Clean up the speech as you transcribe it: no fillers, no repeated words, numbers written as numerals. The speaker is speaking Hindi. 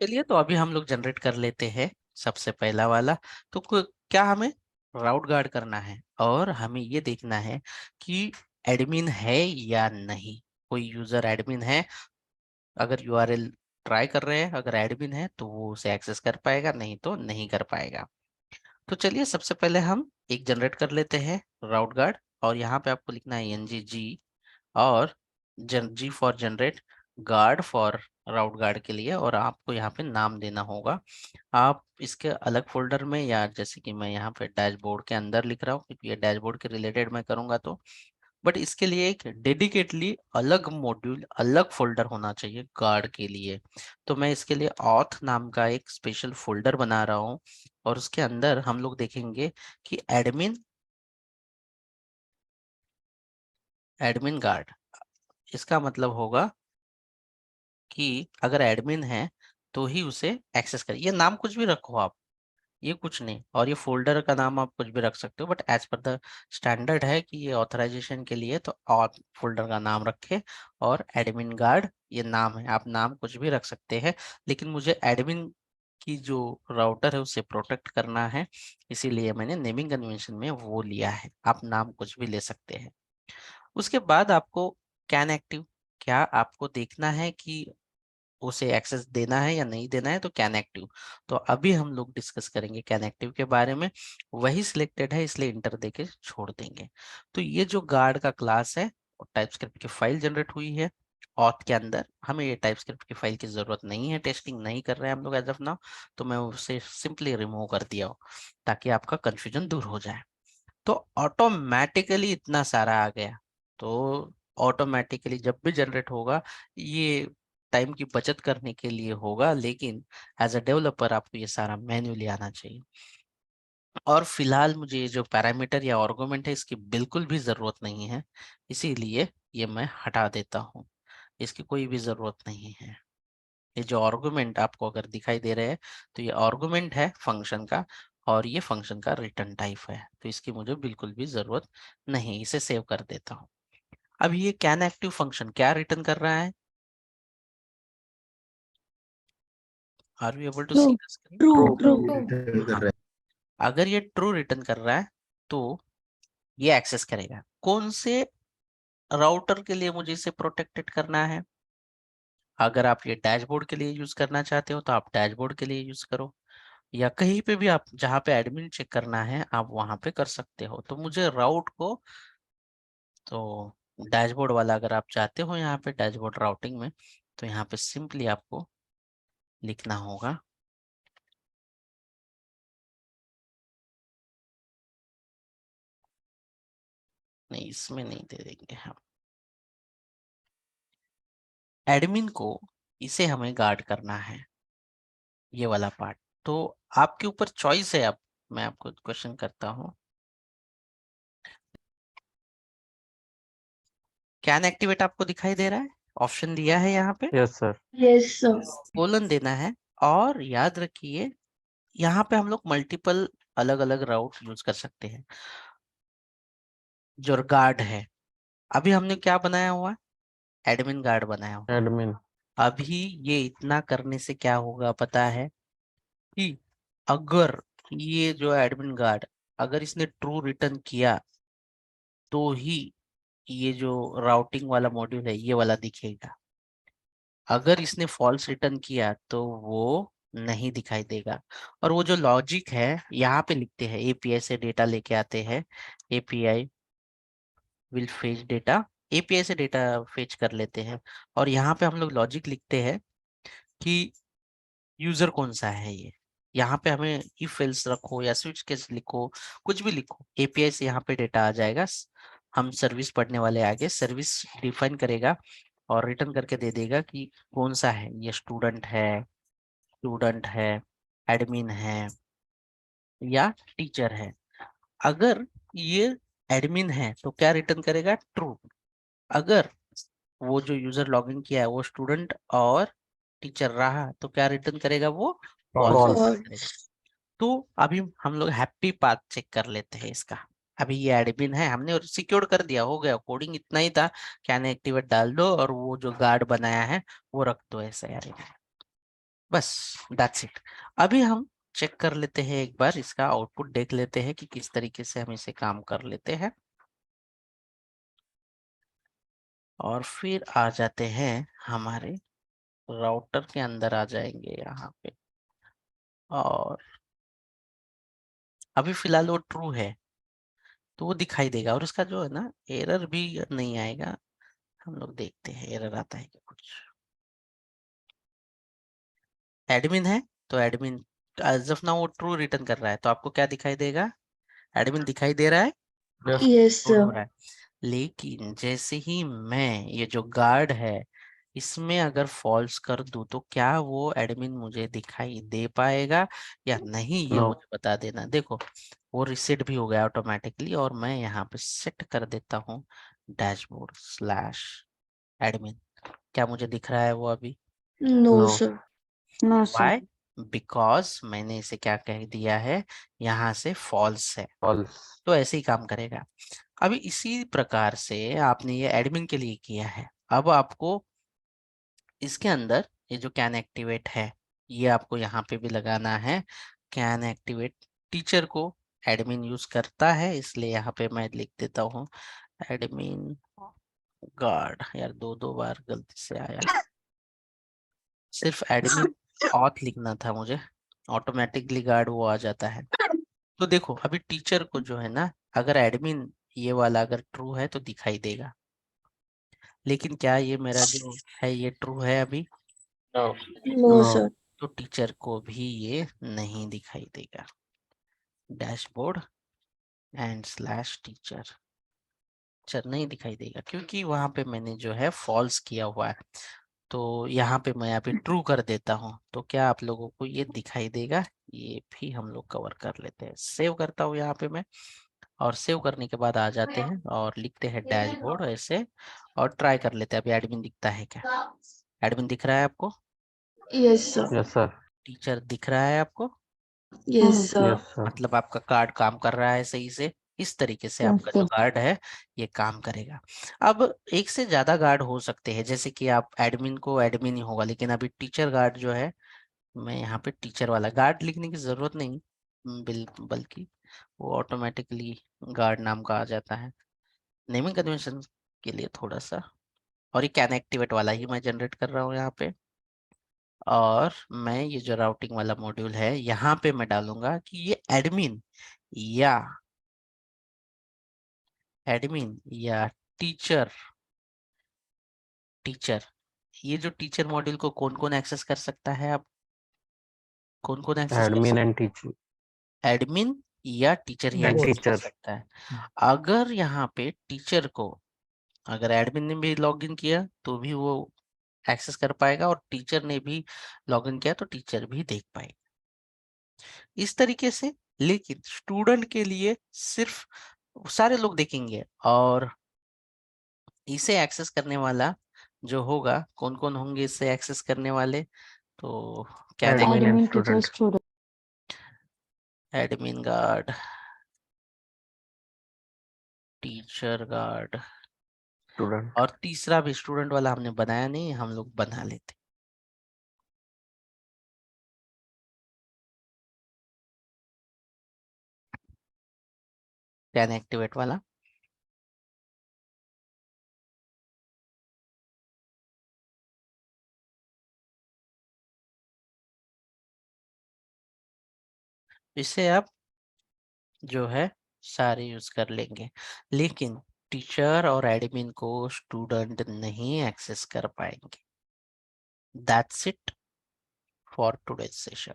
चलिए, तो अभी हम लोग जनरेट कर लेते हैं सबसे पहला वाला। तो क्या हमें राउट गार्ड करना है और हमें ये देखना है कि एडमिन है या नहीं। कोई यूजर एडमिन है, अगर यूआरएल ट्राई कर रहे हैं, अगर एडमिन है तो वो उसे एक्सेस कर पाएगा, नहीं तो नहीं कर पाएगा। तो चलिए, सबसे पहले हम एक जनरेट कर लेते हैं राउट गार्ड। और यहाँ पे आपको लिखना है NGG और G for generate, guard for route guard के लिए, और आपको यहाँ पे नाम देना होगा। आप इसके अलग फोल्डर में, या जैसे कि मैं यहाँ पे डैशबोर्ड के अंदर लिख रहा हूँ क्योंकि ये डैशबोर्ड के रिलेटेड मैं करूँगा, तो बट इसके लिए एक डेडिकेटली अलग मॉड्यूल, अलग फोल्डर होना चाहिए गार्ड के लिए। तो मैं इसके लिए ऑथ नाम का एक स्पेशल फोल्डर बना रहा हूँ, और उसके अंदर हम लोग देखेंगे कि एडमिन एडमिन गार्ड। इसका मतलब होगा कि अगर एडमिन है तो ही उसे एक्सेस करें। ये नाम कुछ भी रखो आप, ये कुछ नहीं, और ये फोल्डर का नाम आप कुछ भी रख सकते हो, but as per the standard है कि ये ऑथराइजेशन के लिए, तो ऑथ फोल्डर का नाम रखे और एडमिन गार्ड ये नाम है। आप नाम कुछ भी रख सकते हैं, लेकिन मुझे एडमिन की जो राउटर है उसे प्रोटेक्ट करना है, इसीलिए मैंने नेमिंग कन्वेंशन में वो लिया है। आप नाम कुछ भी ले सकते हैं। उसके बाद आपको कैन एक्टिव, क्या आपको देखना है कि उसे एक्सेस देना है या नहीं देना है, तो कैन एक्टिव। तो अभी हम लोग डिस्कस करेंगे कैन एक्टिव के बारे में। वही सिलेक्टेड है इसलिए इंटर देके छोड़ देंगे। तो ये जो गार्ड का क्लास है, टाइपस्क्रिप्ट की फाइल जनरेट हुई है ऑथ के अंदर। हमें ये टाइपस्क्रिप्ट की फाइल की जरूरत नहीं है, टेस्टिंग नहीं कर रहे हैं हम लोग एज ऑफ नाउ, तो मैं उसे सिंपली रिमूव कर दिया हो ताकि आपका कंफ्यूजन दूर हो जाए। तो ऑटोमेटिकली इतना सारा आ गया। तो ऑटोमेटिकली जब भी जनरेट होगा, ये टाइम की बचत करने के लिए होगा, लेकिन एज अ डेवलपर आपको ये सारा मैन्युअली आना चाहिए। और फिलहाल मुझे ये जो पैरामीटर या आर्गुमेंट है इसकी बिल्कुल भी जरूरत नहीं है, इसीलिए ये मैं हटा देता हूँ। इसकी कोई भी जरूरत नहीं है। ये जो आर्गुमेंट आपको अगर दिखाई दे रहे हैं, तो ये आर्गुमेंट है फंक्शन का, और ये फंक्शन का रिटर्न टाइप है, तो इसकी मुझे बिल्कुल भी जरूरत नहीं। इसे सेव कर देता हूँ। अब ये कैन एक्टिव फंक्शन क्या रिटर्न कर रहा है? Are you able to true see the screen? True true true return कर हाँ, रहा अगर ये ट्रू रिटर्न कर रहा है तो ये एक्सेस करेगा। कौन से राउटर के लिए मुझे इसे प्रोटेक्टेड करना है? अगर आप ये डैशबोर्ड के लिए यूज करना चाहते हो तो आप डैशबोर्ड के लिए यूज करो, या कहीं पे भी आप जहाँ पे एडमिन चेक करना है आप वहां पे कर सकते हो। तो मुझे राउट को, तो डैशबोर्ड वाला अगर आप चाहते हो यहाँ पे डैशबोर्ड राउटिंग में, तो यहाँ पे सिंपली आपको लिखना होगा, नहीं इसमें नहीं दे देंगे हम, एडमिन को इसे हमें गार्ड करना है, ये वाला पार्ट। तो आपके ऊपर चॉइस है। अब मैं आपको क्वेश्चन करता हूँ, कैन एक्टिवेट आपको दिखाई दे रहा है? ऑप्शन दिया है यहाँ पे, yes sir. Yes sir colon देना है। और याद रखिए, यहाँ पे हम लोग मल्टीपल अलग अलग राउट यूज कर सकते हैं। जो गार्ड है, अभी हमने क्या बनाया हुआ है? एडमिन गार्ड बनाया हुआ। एडमिन। अभी ये इतना करने से क्या होगा पता है? कि अगर ये जो एडमिन गार्ड, अगर इसने ट्रू रिटर्न किया तो ही ये जो राउटिंग वाला मॉड्यूल है ये वाला दिखेगा। अगर इसने फॉल्स रिटर्न किया तो वो नहीं दिखाई देगा। और वो जो लॉजिक है यहाँ पे लिखते हैं, एपीआई से डेटा लेके आते हैं, API will fetch data, API से डेटा फेच कर लेते हैं। और यहाँ पे हम लोग लॉजिक लिखते हैं कि यूजर कौन सा है ये। यहाँ पे हमें इफ एल्स रखो या स्विच केस लिखो, कुछ भी लिखो, एपीआई से यहाँ पे डेटा आ जाएगा। हम सर्विस पढ़ने वाले आगे सर्विस डिफाइन करेगा और रिटर्न करके दे देगा कि कौन सा है, ये स्टूडेंट है, एडमिन है, या टीचर है। अगर ये एडमिन है तो क्या रिटर्न करेगा? ट्रू। अगर वो जो यूजर लॉगिन किया है वो स्टूडेंट और टीचर रहा तो क्या रिटर्न करेगा? वो फॉल्स फॉल्स। रिटर्न करेगा। तो अभी हम लोग हैप्पी पाथ चेक कर लेते हैं इसका। अभी ये एडमिन है, हमने और सिक्योर कर दिया, हो गया, कोडिंग इतना ही था। कैन एक्टिवेट डाल दो और वो जो गार्ड बनाया है वो रख दो ऐसे यार। बस दैट्स इट। अभी हम चेक कर लेते हैं, एक बार इसका आउटपुट देख लेते हैं कि किस तरीके से हम इसे काम कर लेते हैं, और फिर आ जाते हैं हमारे राउटर के अंदर, आ जाएंगे यहाँ पे, और अभी फिलहाल वो ट्रू है तो वो दिखाई देगा, और उसका जो है ना एरर भी नहीं आएगा। हम लोग देखते हैं एरर आता है क्या कुछ। एडमिन है तो एडमिन एज ऑफ नाउ वो ट्रू रिटर्न कर रहा है, तो आपको क्या दिखाई देगा? एडमिन दिखाई दे रहा है, Yes, लोड हो sir. रहा है। लेकिन जैसे ही मैं ये जो गार्ड है इसमें अगर फॉल्स कर दूं तो क्या वो एडमिन मुझे दिखाई दे पाएगा या नहीं, ये नो। मुझे बता देना। देखो वो रिसेट भी हो गया ऑटोमेटिकली, और मैं यहाँ पे सेट कर देता हूँ डैशबोर्ड स्लैश एडमिन। क्या मुझे दिख रहा है वो अभी? No, no. sir. No, sir. Why? Because मैंने इसे क्या कह दिया है, यहाँ से फॉल्स है, फॉल्स। तो ऐसे ही काम करेगा। अभी इसी प्रकार से आपने ये एडमिन के लिए किया है। अब आपको इसके अंदर ये जो कैन एक्टिवेट है, ये आपको यहाँ पे भी लगाना है। कैन एक्टिवेट टीचर को एडमिन यूज करता है, इसलिए यहाँ पे मैं लिख देता हूँ एडमिन गार्ड। यार दो दो बार गलती से आया, सिर्फ एडमिन ऑथ लिखना था मुझे, ऑटोमेटिकली गार्ड वो आ जाता है। तो देखो अभी टीचर को जो है ना, अगर एडमिन ये वाला अगर ट्रू है तो दिखाई देगा, लेकिन क्या ये मेरा जो है ये ट्रू है अभी? नो। No, no. sir. तो टीचर को भी ये नहीं दिखाई देगा। Dashboard and slash teacher, teacher नहीं दिखाई देगा क्योंकि वहां पे मैंने जो है फॉल्स किया हुआ है। तो यहाँ पे मैं अभी ट्रू कर देता हूँ, तो क्या आप लोगों को ये दिखाई देगा? ये भी हम लोग कवर कर लेते हैं। सेव करता हूँ यहाँ पे मैं, और सेव करने के बाद आ जाते हैं और लिखते हैं डैशबोर्ड ऐसे, और ट्राई कर लेते हैं अभी एडमिन दिखता है क्या। एडमिन दिख रहा है आपको? Yes, sir. Yes sir. Teacher दिख रहा है आपको? Yes, sir. Yes sir. मतलब आपका कार्ड काम कर रहा है सही से। इस तरीके से Yes, आपका जो sir. गार्ड है ये काम करेगा। अब एक से ज्यादा गार्ड हो सकते हैं, जैसे कि आप एडमिन को एडमिन ही होगा, लेकिन अभी टीचर गार्ड जो है, मैं यहाँ पे टीचर वाला गार्ड लिखने की जरूरत नहीं, बल्कि वो ऑटोमेटिकली गार्ड नाम का आ जाता है। नेमिंग कन्वेंशन के लिए थोड़ा सा, और ये कैन एक्टिवेट वाला ही मैं जनरेट कर रहा हूँ यहाँ पे। और मैं ये जो राउटिंग वाला मॉड्यूल है यहाँ पे मैं डालूंगा कि ये या एडमिन या टीचर। टीचर, ये जो टीचर मॉड्यूल को कौन कौन एक्सेस कर सकता है? आप कौन कौन एक्सेस कर एडमिन सकते? And teacher. एडमिन या टीचर ही एंड एक्सेस कर टीचर। सकता है। अगर यहाँ पे टीचर को, अगर एडमिन ने भी लॉगिन किया तो भी वो एक्सेस कर पाएगा, और टीचर ने भी लॉगिन किया तो टीचर भी देख पाएगा, इस तरीके से। लेकिन स्टूडेंट के लिए सिर्फ सारे लोग देखेंगे, और इसे एक्सेस करने वाला जो होगा, कौन कौन होंगे इसे एक्सेस करने वाले? तो क्या देख, admin and Admin, teacher, student. student. Admin guard, teacher guard, student. और तीसरा भी स्टूडेंट वाला हमने बनाया नहीं, हम लोग बना लेते। कैन एक्टिवेट वाला, इसे आप जो है सारे यूज कर लेंगे, लेकिन टीचर और एडमिन को स्टूडेंट नहीं एक्सेस कर पाएंगे। That's it for today session.